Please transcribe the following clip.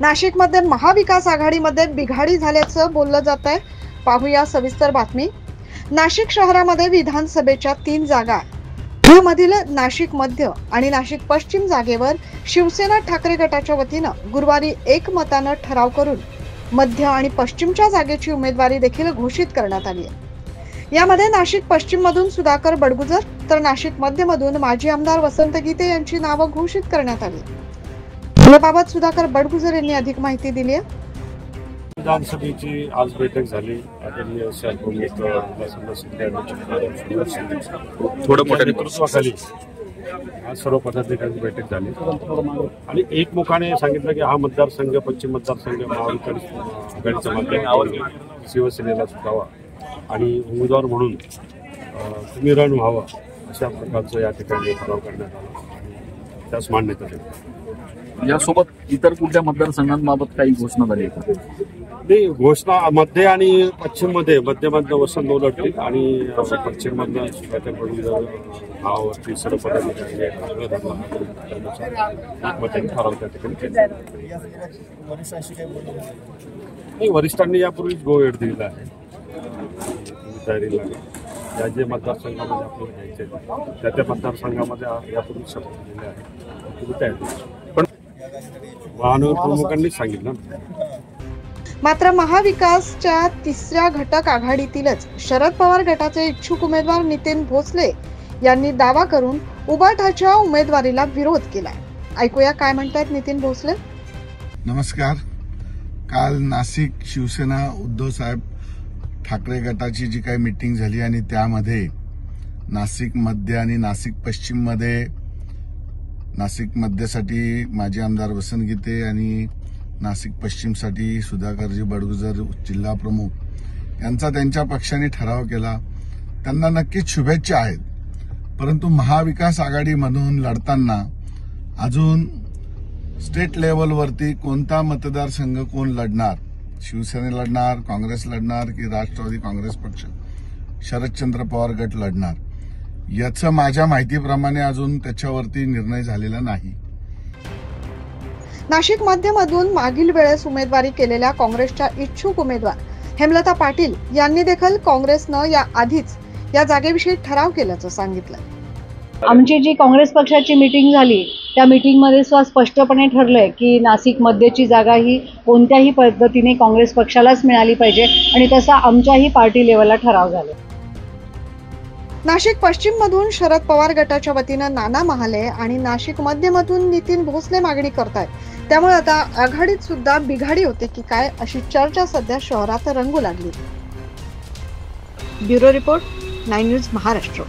नाशिकमध्ये महाविकास आघाडीमध्ये बिघाडी झाल्याचं बोललं जात आहे। पाहूया सविस्तर बातमी। नाशिक शहरामध्ये विधानसभेच्या 3 जागा, यामधील नाशिक मध्य आणि नाशिक पश्चिम जागेवर शिवसेना ठाकरे गटाच्या वतीनं गुरुवारी एकमतानं ठराव करून मध्य आणि पश्चिमच्या जागेची उमेदवारी देखील घोषित करण्यात आली आहे। यामध्ये नाशिक पश्चिम मधून सुधाकर बडगुजर तर नाशिक मध्य मधून माजी आमदार वसंत गीते यांची नावं घोषित करण्यात आली। याबाबत सुधाकर बडगुजर यांनी अधिक माहिती दिली आहे। विधानसभेची आज बैठक झाली। थोडं मोठ्या नेतृत्वाखाली आज सर्व पदाधिकाऱ्यांची बैठक झाली आणि एकमुखाने सांगितलं की हा मतदारसंघ पश्चिम मतदारसंघ महाविकास आघाडीच्या माध्यमातून शिवसेनेला सुटावा आणि उमेदवार म्हणून तुम्ही रण व्हावं अशा प्रकारचं या ठिकाणी ठराव करण्यात आला। त्यास मान्यता दिली। यासोबत इतर कुठल्या मतदारसंघांबाबत काही घोषणा झाली आहे? नाही, घोषणा मध्य आणि पश्चिम मध्ये मध्यमधनं वसंत लढतील आणि पश्चिम मधनं सुधाकर बडगुजर नावावरती सर्व पदाधिकारी ठराव त्या ठिकाणी केला। नाही, वरिष्ठांनी यापूर्वीच गोवेड दिलेला आहे, तयारी लागेल। ज्या जे मतदारसंघामध्ये आपल्याला घ्यायचे त्या मतदारसंघामध्ये यापूर्वी शपथ दिलेली आहे, तुम्ही तयारी। पण महानगर प्रमुखांनी सांगितलं। मात्र महाविकासच्या 3ऱ्या घटक आघाडीतीलच शरद पवार गटाचे इच्छुक उमेदवार नितीन भोसले यांनी दावा करून उबाटाच्या उमेदवारीला विरोध केलाय। ऐकूया काय म्हणतात नितीन भोसले। नमस्कार। काल नाशिक शिवसेना उद्धव साहेब ठाकरे गटाची जी काही मीटिंग झाली आणि त्यामध्ये नाशिक मध्य आणि नाशिक पश्चिम मध्ये नाशिक मध्यसाठी माजी आमदार वसंत गीते आणि नाशिक पश्चिमसाठी सुधाकरजी बडगुजर जिल्हा प्रमुख यांचा त्यांच्या पक्षाने ठराव केला। त्यांना नक्कीच शुभेच्छा आहेत, परंतु महाविकास आघाडीमधून लढताना अजून स्टेट लेवलवरती कोणता मतदारसंघ कोण लढणार, शिवसेना लढणार, काँग्रेस लढणार की राष्ट्रवादी काँग्रेस पक्ष शरदचंद्र पवार गट लढणार, याचं माझ्या माहितीप्रमाणे अजून त्याच्यावरती निर्णय झालेला नाही। नाशिक मध्यमधून मागील वेळेस उमेदवारी केलेल्या काँग्रेसच्या इच्छुक उमेदवार हेमलता पाटील यांनी देखील काँग्रेसनं या आधीच या जागेविषयी ठराव केल्याचं सांगितलं। आमची जी काँग्रेस पक्षाची मीटिंग झाली त्या मीटिंगमध्ये स्पष्टपणे ठरलंय की नाशिक मध्यची जागा ही कोणत्याही पद्धतीने काँग्रेस पक्षालाच मिळाली पाहिजे आणि तसा आमच्याही पार्टी लेवलला ठराव झाला। नाशिक पश्चिम मधून शरद पवार गटाच्या वतीनं नाना महाले आणि नाशिक मध्यमधून नितीन भोसले मागणी करतायत, त्यामुळे आता आघाडीत सुद्धा बिघाडी होते की काय अशी चर्चा सध्या शहरात रंगू लागली। Bureau report 9 news Maharashtra.